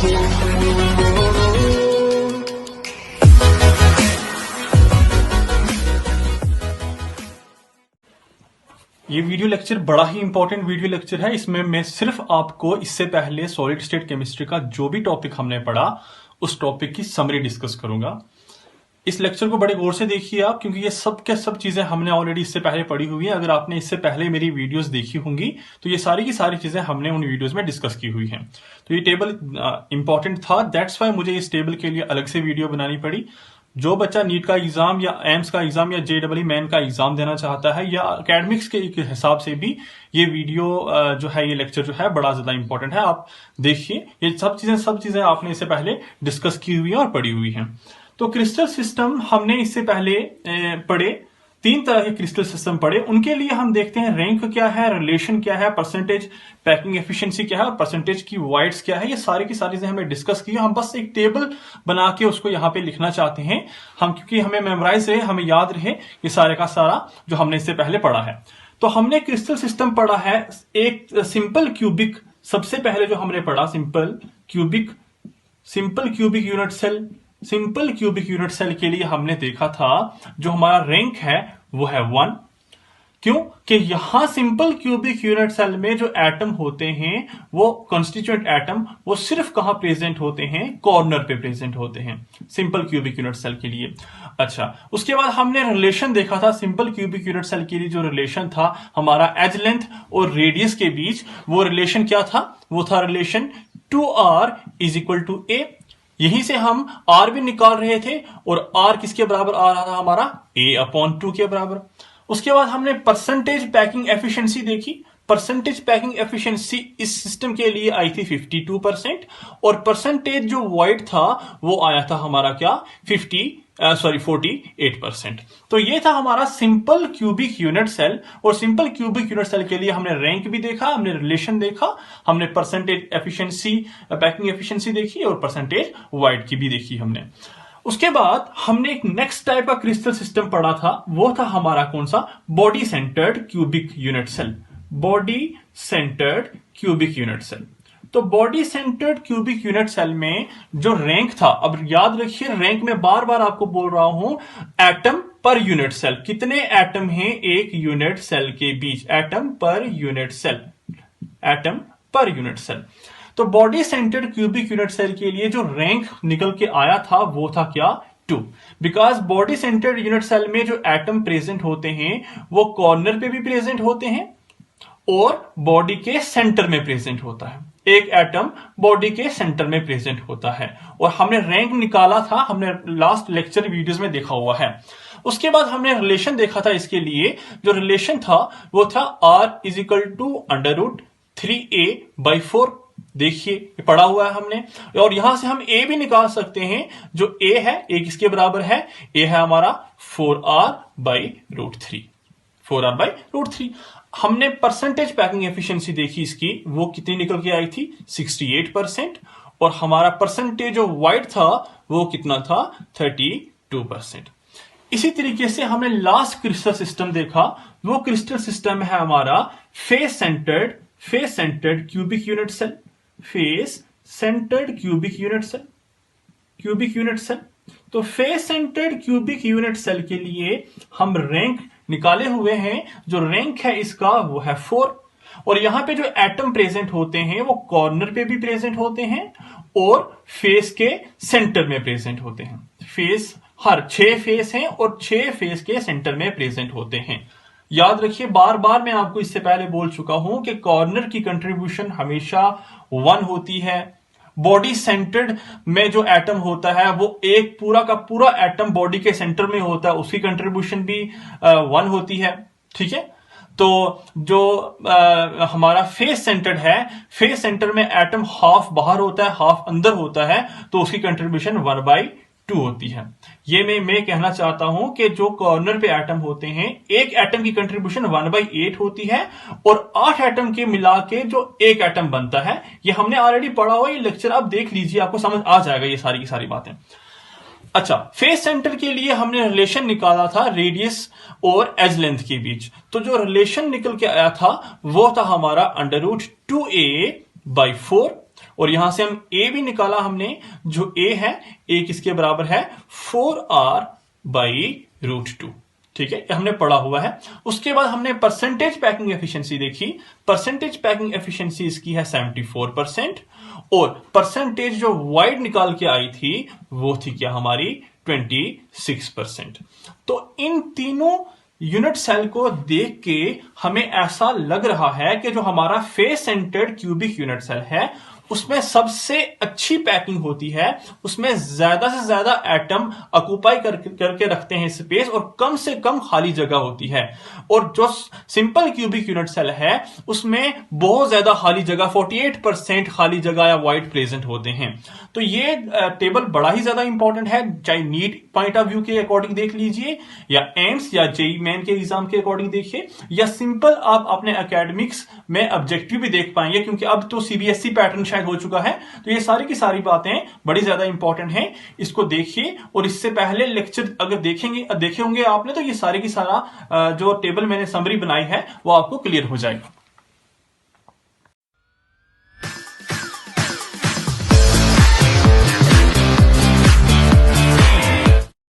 ये video lecture बड़ा ही important video lecture है। इसमें मैं सिर्फ आपको इससे पहले सॉलिड स्टेट केमिस्ट्री का जो भी टॉपिक हमने पढ़ा उस टॉपिक की समरी डिस्कस करूंगा। इस लेक्चर को बड़े गौर से देखिए आप, क्योंकि ये सब के सब चीजें हमने ऑलरेडी इससे पहले पढ़ी हुई है। अगर आपने इससे पहले मेरी वीडियोस देखी होंगी तो ये सारी की सारी चीजें हमने उन वीडियोस में डिस्कस की हुई हैं। तो ये टेबल इंपॉर्टेंट था, दैट्स वाई मुझे इस टेबल के लिए अलग से वीडियो बनानी पड़ी। जो बच्चा नीट का एग्जाम या एम्स का एग्जाम या JEE मेन का एग्जाम देना चाहता है या एकेडमिक्स के हिसाब से भी ये वीडियो जो है, ये लेक्चर जो है बड़ा ज्यादा इंपॉर्टेंट है। आप देखिए, ये सब चीजें आपने इससे पहले डिस्कस की हुई है और पढ़ी हुई हैं। तो क्रिस्टल सिस्टम हमने इससे पहले पढ़े, 3 तरह के क्रिस्टल सिस्टम पढ़े। उनके लिए हम देखते हैं रैंक क्या है, रिलेशन क्या है, परसेंटेज पैकिंग एफिशिएंसी क्या है और परसेंटेज की वाइड्स क्या है। ये सारी की सारी चीजें हमने डिस्कस की। हम बस एक टेबल बना के उसको यहाँ पे लिखना चाहते हैं हम, क्योंकि हमें मेमोराइज रहे, हमें याद रहे ये सारे का सारा जो हमने इससे पहले पढ़ा है। तो हमने क्रिस्टल सिस्टम पढ़ा है एक सिंपल क्यूबिक, सबसे पहले जो हमने पढ़ा simple cubic unit cell. Simple cubic unit cell के लिए हमने देखा था जो हमारा रैंक है वो है 1। क्यों कि यहां सिंपल क्यूबिक यूनिट सेल में जो एटम होते हैं वो कॉन्स्टिट्यूएंट एटम वो सिर्फ कहां प्रेजेंट होते हैं, कॉर्नर पे प्रेजेंट होते हैं सिंपल क्यूबिक यूनिट सेल के लिए। अच्छा, उसके बाद हमने रिलेशन देखा था सिंपल क्यूबिक यूनिट सेल के लिए। जो रिलेशन था हमारा एज लेंथ और रेडियस के बीच, वो रिलेशन क्या था, वो था रिलेशन 2r = a। यहीं से हम r भी निकाल रहे थे और r किसके बराबर आ रहा था हमारा, a/2 के बराबर। उसके बाद हमने परसेंटेज पैकिंग एफिशिएंसी देखी। परसेंटेज पैकिंग एफिशिएंसी इस सिस्टम के लिए आई थी 52% और परसेंटेज जो वाइड था वो आया था हमारा क्या, 48%। तो ये था हमारा सिंपल क्यूबिक यूनिट सेल। और सिंपल क्यूबिक यूनिट सेल के लिए हमने रैंक भी देखा, हमने रिलेशन देखा, हमने परसेंटेज एफिशिएंसी पैकिंग एफिशिएंसी देखी और परसेंटेज वाइड की भी देखी हमने। उसके बाद हमने एक नेक्स्ट टाइप का क्रिस्टल सिस्टम पढ़ा था, वो था हमारा कौन सा, body centred cubic unit cell. Body centred cubic unit cell. तो body centred cubic unit cell में जो रैंक था, अब याद रखिए रैंक में बार बार आपको बोल रहा हूं, एटम पर यूनिट सेल। कितने एटम हैं एक यूनिट सेल के बीच, atom per unit cell, atom per unit cell. तो body centred cubic unit cell के लिए जो रैंक निकल के आया था वो था क्या, 2। Because body centred unit cell में जो एटम प्रेजेंट होते हैं वो कॉर्नर पे भी प्रेजेंट होते हैं और बॉडी के सेंटर में प्रेजेंट होता है। एक एटम बॉडी के सेंटर में प्रेजेंट होता है और हमने रैंक निकाला था, हमने लास्ट लेक्चर वीडियोस में देखा हुआ है। उसके बाद हमने रिलेशन देखा था इसके लिए। जो रिलेशन था वो था r = √3a/4। देखिए ये पढ़ा हुआ है हमने, और यहां से हम a भी निकाल सकते हैं। जो a है, a किसके बराबर है, a है हमारा 4r/√3, 4r/√3। हमने परसेंटेज पैकिंग एफिशिएंसी देखी इसकी, वो कितनी निकल के आई थी, 68%। और हमारा परसेंटेज जो वाइड था वो कितना था, 32%। इसी तरीके से हमने लास्ट क्रिस्टल सिस्टम देखा, वो क्रिस्टल सिस्टम है हमारा face centred cubic unit cell. Face centred cubic unit cell. तो face centred cubic unit cell के लिए हम रैंक निकाले हुए हैं। जो रैंक है इसका वो है 4। और यहां पे जो एटम प्रेजेंट होते हैं वो कॉर्नर पे भी प्रेजेंट होते हैं और फेस के सेंटर में प्रेजेंट होते हैं। फेस, हर 6 फेस हैं और 6 फेस के सेंटर में प्रेजेंट होते हैं। याद रखिए, बार बार मैं आपको इससे पहले बोल चुका हूं कि कॉर्नर की कंट्रीब्यूशन हमेशा 1 होती है। बॉडी सेंटर्ड में जो एटम होता है वो एक पूरा का पूरा एटम बॉडी के सेंटर में होता है, उसकी कंट्रीब्यूशन भी 1 होती है। ठीक है, तो जो हमारा फेस सेंटर्ड है, फेस सेंटर में एटम हाफ बाहर होता है, हाफ अंदर होता है, तो उसकी कंट्रीब्यूशन 1/2 होती है। ये मैं कहना चाहता हूं कि जो कॉर्नर पे एटम होते हैं, एक एटम की कंट्रीब्यूशन 1/8 होती है और 8 एटम के मिला के जो एक एटम बनता है, ये हमने ऑलरेडी पढ़ा हुआ। ये लेक्चर आप देख लीजिए, आपको समझ आ जाएगा ये सारी की सारी बातें। अच्छा, फेस सेंटर के लिए हमने रिलेशन निकाला था रेडियस और एज लेंथ के बीच। तो जो रिलेशन निकल के आया था वो था हमारा √2a/4 और यहां से हम ए भी निकाला हमने, जो ए है, ए किसके बराबर है 4r/√2। ठीक है, हमने पढ़ा हुआ है। उसके बाद हमने परसेंटेज पैकिंग एफिशिएंसी देखी। परसेंटेज पैकिंग एफिशिएंसी इसकी है 74%, और परसेंटेज जो वाइड निकाल के आई थी वो थी क्या हमारी 26%। तो इन तीनों यूनिट सेल को देख के हमें ऐसा लग रहा है कि जो हमारा face centred cubic unit cell है उसमें सबसे अच्छी पैकिंग होती है, उसमें ज्यादा से ज्यादा एटम ऑक्यूपाई करके रखते हैं स्पेस, और कम से कम खाली जगह होती है। और जो सिंपल क्यूबिक यूनिट सेल है उसमें बहुत ज्यादा खाली जगह, 48% खाली जगह या वाइड प्रेजेंट होते हैं। तो ये टेबल बड़ा ही ज्यादा इंपॉर्टेंट है, चाहे नीट पॉइंट ऑफ व्यू के अकॉर्डिंग देख लीजिए, या एम्स या जेईई मेन के एग्जाम के अकॉर्डिंग देखिए, या सिंपल आप अपने एकेडमिक्स में ऑब्जेक्टिव भी देख पाएंगे, क्योंकि अब तो सीबीएसई पैटर्न शायद हो चुका है। तो ये सारी की सारी बातें बड़ी ज्यादा इंपॉर्टेंट हैं, इसको देखिए। और इससे पहले लेक्चर अगर देखे होंगे आपने, तो ये सारे की सारा जो टेबल मैंने समरी बनाई है वो आपको क्लियर हो जाएगा।